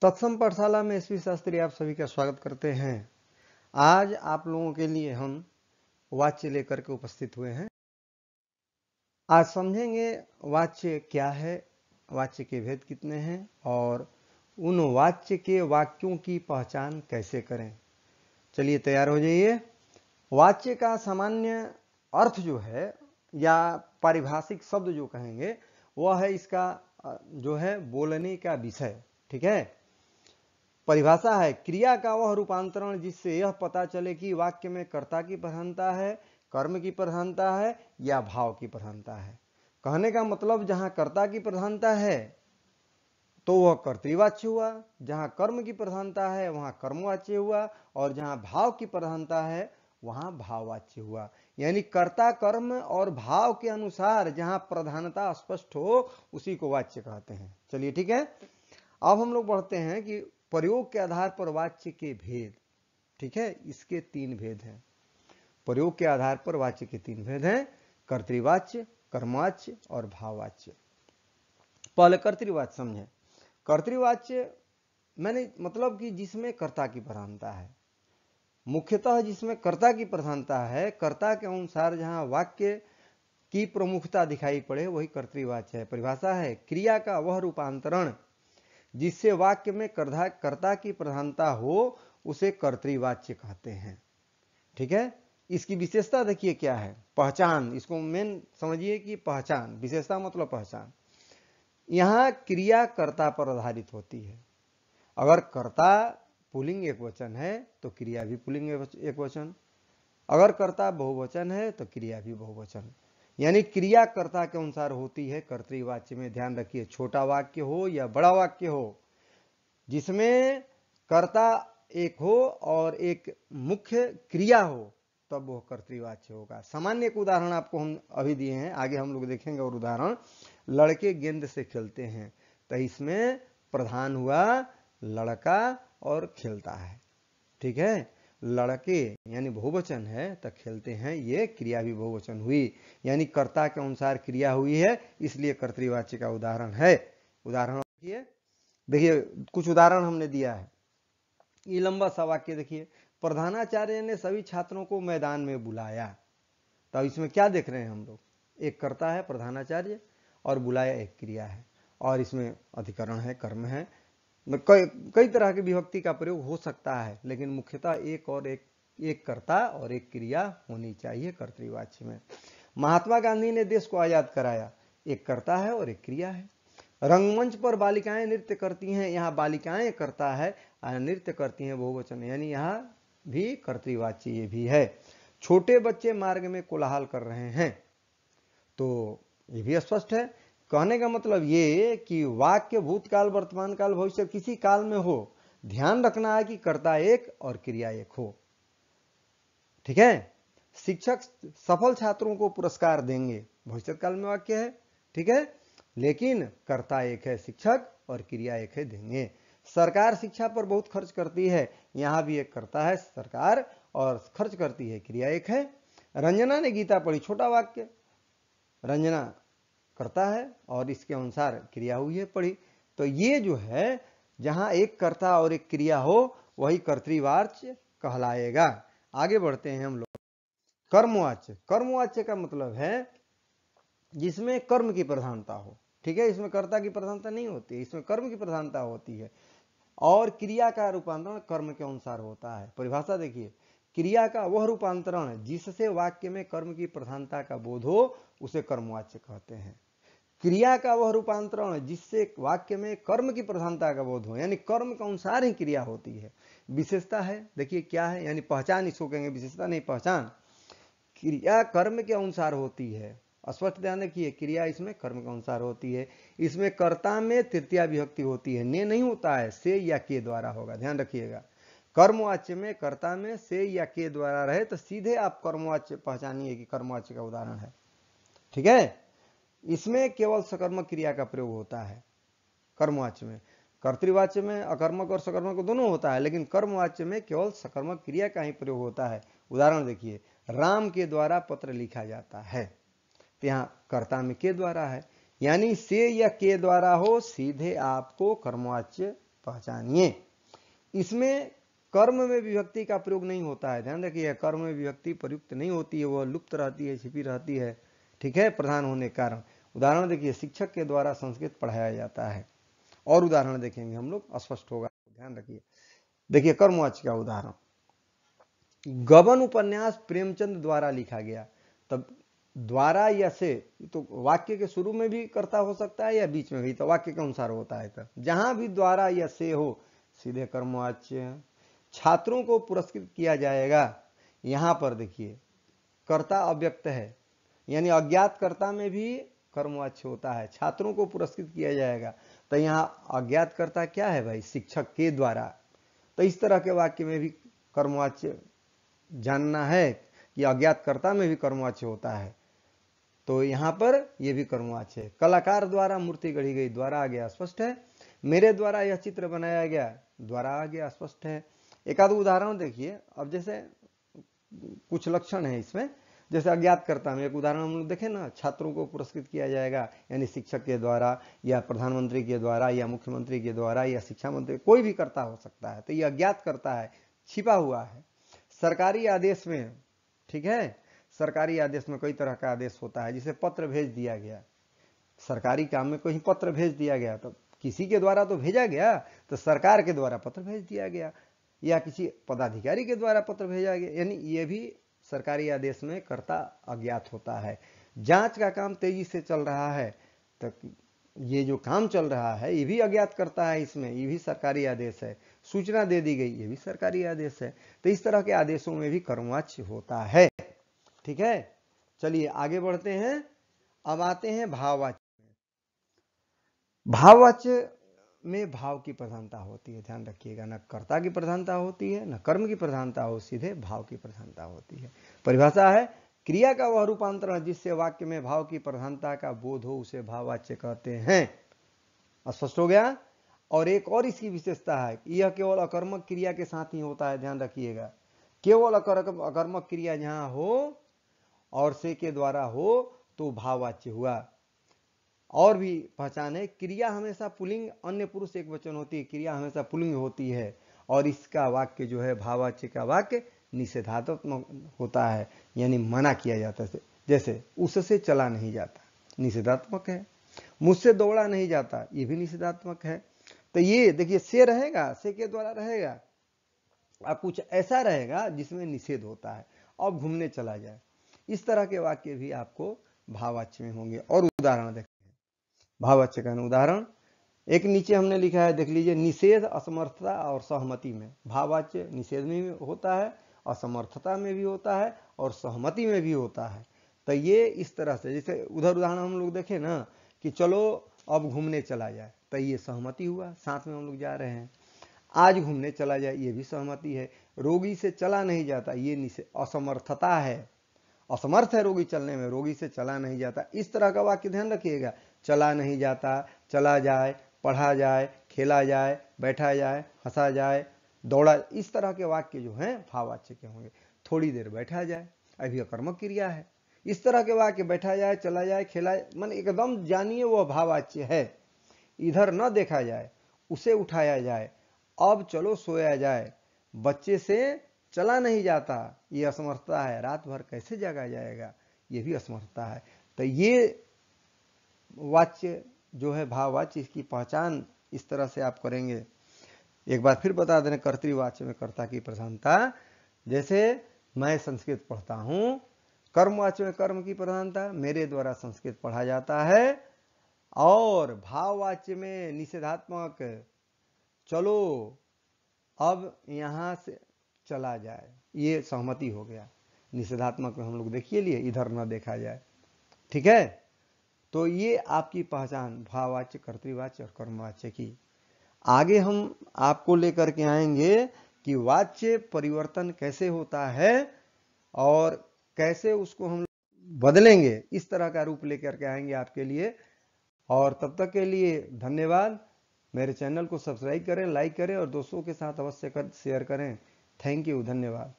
तत्सम पाठशाला में एसवी शास्त्री आप सभी का स्वागत करते हैं। आज आप लोगों के लिए हम वाच्य लेकर के उपस्थित हुए हैं। आज समझेंगे वाच्य क्या है, वाच्य के भेद कितने हैं और उन वाच्य के वाक्यों की पहचान कैसे करें। चलिए तैयार हो जाइए। वाच्य का सामान्य अर्थ जो है या पारिभाषिक शब्द जो कहेंगे वह है इसका जो है बोलने का विषय। ठीक है, परिभाषा है क्रिया का वह रूपांतरण जिससे यह पता चले कि वाक्य में कर्ता की प्रधानता है, कर्म की प्रधानता है या भाव की प्रधानता है। कहने का मतलब जहां कर्ता की प्रधानता है तो वह कर्तृवाच्य हुआ, जहां कर्म की प्रधानता है वहां कर्मवाच्य हुआ और जहां भाव की प्रधानता है वहां भाववाच्य हुआ। यानी कर्ता कर्म और भाव के अनुसार जहां प्रधानता स्पष्ट हो उसी को वाच्य कहते हैं। चलिए ठीक है, अब हम लोग बढ़ते हैं कि प्रयोग के आधार पर वाच्य के भेद। ठीक है, इसके तीन भेद हैं। प्रयोग के आधार पर वाच्य के तीन भेद हैं, कर्तृवाच्य, कर्मवाच्य और भाववाच्य। पहले कर्तृवाच्य समझें। कर्तृवाच्य मैंने मतलब कि जिसमें कर्ता की प्रधानता है, मुख्यतः जिसमें कर्ता की प्रधानता है, कर्ता के अनुसार जहां वाक्य की प्रमुखता दिखाई पड़े वही कर्तृवाच्य है। परिभाषा है क्रिया का वह रूपांतरण जिससे वाक्य में कर्ता की प्रधानता हो उसे कर्तृवाच्य कहते हैं। ठीक है, इसकी विशेषता देखिए क्या है, पहचान। इसको मेन समझिए कि पहचान, विशेषता मतलब पहचान। यहां क्रिया कर्ता पर आधारित होती है। अगर कर्ता पुल्लिंग एक वचन है तो क्रिया भी पुल्लिंग एक वचन, अगर कर्ता बहुवचन है तो क्रिया भी बहुवचन। यानी क्रिया कर्ता के अनुसार होती है कर्तृवाच्य में। ध्यान रखिए, छोटा वाक्य हो या बड़ा वाक्य हो, जिसमें कर्ता एक हो और एक मुख्य क्रिया हो तब वह कर्तृवाच्य होगा। सामान्य एक उदाहरण आपको हम अभी दिए हैं, आगे हम लोग देखेंगे और उदाहरण। लड़के गेंद से खेलते हैं तो इसमें प्रधान हुआ लड़का और खेलता है। ठीक है, लड़के यानी बहुवचन है तो खेलते हैं, ये क्रिया भी बहुवचन हुई, यानी कर्ता के अनुसार क्रिया हुई है, इसलिए कर्तृवाच्य का उदाहरण है। उदाहरण देखिए कुछ उदाहरण हमने दिया है। ये लंबा सा वाक्य देखिए, प्रधानाचार्य ने सभी छात्रों को मैदान में बुलाया। तो इसमें क्या देख रहे हैं हम लोग, एक कर्ता है प्रधानाचार्य और बुलाया एक क्रिया है, और इसमें अधिकरण है, कर्म है। कई तरह की विभक्ति का प्रयोग हो सकता है, लेकिन मुख्यतः एक कर्ता और एक क्रिया होनी चाहिए कर्तृवाच्य में। महात्मा गांधी ने देश को आजाद कराया, एक कर्ता है और एक क्रिया है। रंगमंच पर बालिकाएं नृत्य करती हैं, यहाँ बालिकाएं करता है, नृत्य करती हैं बहुवचन, यानी यहाँ भी कर्तृवाच्य ये भी है। छोटे बच्चे मार्ग में कोलाहल कर रहे हैं, तो ये भी स्पष्ट है। कहने का मतलब ये कि वाक्य भूतकाल, वर्तमान काल, भविष्य किसी काल में हो, ध्यान रखना है कि कर्ता एक और क्रिया एक हो। ठीक है, शिक्षक सफल छात्रों को पुरस्कार देंगे, भविष्य काल में वाक्य है। ठीक है, लेकिन कर्ता एक है शिक्षक और क्रिया एक है देंगे। सरकार शिक्षा पर बहुत खर्च करती है, यहां भी एक कर्ता है सरकार और खर्च करती है, क्रिया एक है। रंजना ने गीता पढ़ी, छोटा वाक्य, रंजना करता है और इसके अनुसार क्रिया हुई है पढ़ी। तो ये जो है जहां एक कर्ता और एक क्रिया हो वही कर्तृवाच्य कहलाएगा। आगे बढ़ते हैं हम लोग। कर्मवाच्य। कर्मवाच्य का मतलब है जिसमें कर्म की प्रधानता हो। ठीक है, इसमें कर्ता की प्रधानता नहीं होती है, इसमें कर्म की प्रधानता होती है और क्रिया का रूपांतरण कर्म के अनुसार होता है। परिभाषा देखिए, क्रिया का वह रूपांतरण जिससे वाक्य में कर्म की प्रधानता का बोध हो उसे कर्मवाच्य कहते हैं। क्रिया का वह रूपांतरण जिससे वाक्य में कर्म की प्रधानता का बोध हो, यानी कर्म के अनुसार ही क्रिया होती है। विशेषता है, देखिए क्या है, यानी पहचान इसको कहेंगे, विशेषता नहीं पहचान। क्रिया कर्म के अनुसार होती है, स्पष्ट ध्यान रखिए, क्रिया इसमें कर्म के अनुसार होती है। इसमें कर्ता में तृतीया विभक्ति होती है, ने नहीं होता है, से या के द्वारा होगा, ध्यान रखिएगा। कर्मवाच्य में कर्ता में से या के द्वारा रहे तो सीधे आप कर्मवाच्य पहचानिए कि कर्मवाच्य का उदाहरण है। ठीक है, इसमें केवल सकर्मक क्रिया का प्रयोग होता है कर्मवाच्य में। कर्तृवाच्य में अकर्मक और सकर्मक दोनों होता है, लेकिन कर्मवाच्य में केवल सकर्मक क्रिया का ही प्रयोग होता है। उदाहरण देखिए, राम के द्वारा पत्र लिखा जाता है, तो यहां कर्ता में के द्वारा है, यानी से या के द्वारा हो सीधे आपको कर्मवाच्य पहचानिए। इसमें कर्म में विभक्ति का प्रयोग नहीं होता है, ध्यान रखिए, कर्म में विभक्ति प्रयुक्त नहीं होती है, वह लुप्त रहती है, छिपी रहती है, ठीक है, प्रधान होने के कारण। उदाहरण देखिए, शिक्षक के द्वारा संस्कृत पढ़ाया जाता है। और उदाहरण देखेंगे हम लोग, स्पष्ट होगा, ध्यान रखिए। देखिए कर्मवाच्य का उदाहरण, गबन उपन्यास प्रेमचंद द्वारा लिखा गया। तब द्वारा या से तो वाक्य के शुरू में भी कर्ता हो सकता है या बीच में भी, तो वाक्य के अनुसार होता है। तब जहां भी द्वारा या से हो सीधे कर्मवाच्य। छात्रों को पुरस्कृत किया जाएगा, यहां पर देखिए कर्ता अव्यक्त है, यानी अज्ञात कर्ता में भी कर्मवाच्य होता है। छात्रों को पुरस्कृत किया जाएगा, तो यहां अज्ञात कर्ता क्या है भाई, शिक्षक के द्वारा। तो इस तरह के वाक्य में भी कर्मवाच्य जानना है कि अज्ञात कर्ता में भी कर्मवाच्य होता है, तो यहां पर यह भी कर्मवाच्य है। कलाकार द्वारा मूर्ति गढ़ी गई, द्वारा आ गया, स्पष्ट है। मेरे द्वारा यह चित्र बनाया गया, द्वारा आ गया, स्पष्ट है। एक आध उदाहरण देखिए, अब जैसे कुछ लक्षण है इसमें, जैसे अज्ञात कर्ता में एक उदाहरण हम लोग देखें ना, छात्रों को पुरस्कृत किया जाएगा, यानी शिक्षक के द्वारा या प्रधानमंत्री के द्वारा या मुख्यमंत्री के द्वारा या शिक्षा मंत्री, कोई भी कर्ता हो सकता है, तो यह अज्ञात कर्ता है, छिपा हुआ है। सरकारी आदेश में, ठीक है, सरकारी आदेश में कई तरह का आदेश होता है, जिसे पत्र भेज दिया गया, सरकारी काम में कोई पत्र भेज दिया गया, तो किसी के द्वारा तो भेजा गया, तो सरकार के द्वारा पत्र भेज दिया गया, या किसी पदाधिकारी के द्वारा पत्र भेजा गया, यानी ये भी सरकारी आदेश में कर्ता अज्ञात होता है। जांच का काम तेजी से चल रहा है, तो ये जो काम चल रहा है ये भी अज्ञात करता है, इसमें ये भी सरकारी आदेश है। सूचना दे दी गई, ये भी सरकारी आदेश है। तो इस तरह के आदेशों में भी कर्मवाच्य होता है, ठीक है। चलिए आगे बढ़ते हैं, अब आते हैं भाववाच्य में। भाववाच्य में भाव की प्रधानता होती है, ध्यान रखिएगा, न कर्ता की प्रधानता होती है, न कर्म की प्रधानता हो, सीधे भाव की प्रधानता होती है। परिभाषा है, क्रिया का वह रूपांतरण जिससे वाक्य में भाव की प्रधानता का बोध हो, उसे भाववाच्य कहते हैं। स्पष्ट हो गया। और एक और इसकी विशेषता है, यह केवल अकर्मक क्रिया के साथ ही होता है, ध्यान रखिएगा, केवल अकर्मक क्रिया जहां हो और से के द्वारा हो तो भाववाच्य हुआ। और भी पहचान है, क्रिया हमेशा पुल्लिंग अन्य पुरुष एक वचन होती है, क्रिया हमेशा पुल्लिंग होती है, और इसका वाक्य जो है भाववाच्य का वाक्य निषेधात्मक होता है, यानी मना किया जाता है। जैसे उससे चला नहीं जाता, निषेधात्मक है। मुझसे दौड़ा नहीं जाता, ये भी निषेधात्मक है। तो ये देखिए, से रहेगा, से के द्वारा रहेगा, और कुछ ऐसा रहेगा जिसमें निषेध होता है, अब घूमने चला जाए, इस तरह के वाक्य भी आपको भाववाच्य में होंगे। और उदाहरण देखते हैं भाववाच्य का उदाहरण, एक नीचे हमने लिखा है, देख लीजिए, निषेध असमर्थता और सहमति में। भाववाच्य निषेध में भी होता है, असमर्थता में भी होता है, और सहमति में भी होता है। तो ये इस तरह से, जैसे उधर उदाहरण हम लोग देखें ना कि चलो अब घूमने चला जाए, तो ये सहमति हुआ, साथ में हम लोग जा रहे हैं। आज घूमने चला जाए, ये भी सहमति है। रोगी से चला नहीं जाता, ये असमर्थता है, असमर्थ है रोगी चलने में, रोगी से चला नहीं जाता, इस तरह का वाक्य ध्यान रखिएगा। चला नहीं जाता, चला जाए, पढ़ा जाए, खेला जाए, बैठा जाए, हंसा जाए, दौड़ा, इस तरह के वाक्य जो हैं भाववाच्य के होंगे। थोड़ी देर बैठा जाए, अभी अकर्मक क्रिया है, इस तरह के वाक्य, बैठा जाए, चला जाए, खेला, मन एकदम जानिए वो भाववाच्य है। इधर न देखा जाए, उसे उठाया जाए, अब चलो सोया जाए, बच्चे से चला नहीं जाता, ये असमर्थता है, रात भर कैसे जागा जाएगा, ये भी असमर्थता है। तो ये वाच्य जो है भाववाच्य, इसकी पहचान इस तरह से आप करेंगे। एक बार फिर बता दें, कर्तृवाच्य में कर्ता की प्रधानता, जैसे मैं संस्कृत पढ़ता हूं, कर्मवाच्य में कर्म की प्रधानता, मेरे द्वारा संस्कृत पढ़ा जाता है। और भाववाच्य में निषेधात्मक, चलो अब यहां से चला जाए, ये सहमति हो गया। निषेधात्मक में हम लोग देखिए लिए, इधर न देखा जाए, ठीक है। तो ये आपकी पहचान भाववाच्य, कर्तृवाच्य और कर्मवाच्य की। आगे हम आपको लेकर के आएंगे कि वाच्य परिवर्तन कैसे होता है और कैसे उसको हम बदलेंगे, इस तरह का रूप लेकर के आएंगे आपके लिए। और तब तक के लिए धन्यवाद। मेरे चैनल को सब्सक्राइब करें, लाइक करें और दोस्तों के साथ अवश्य शेयर करें। थैंक यू, धन्यवाद।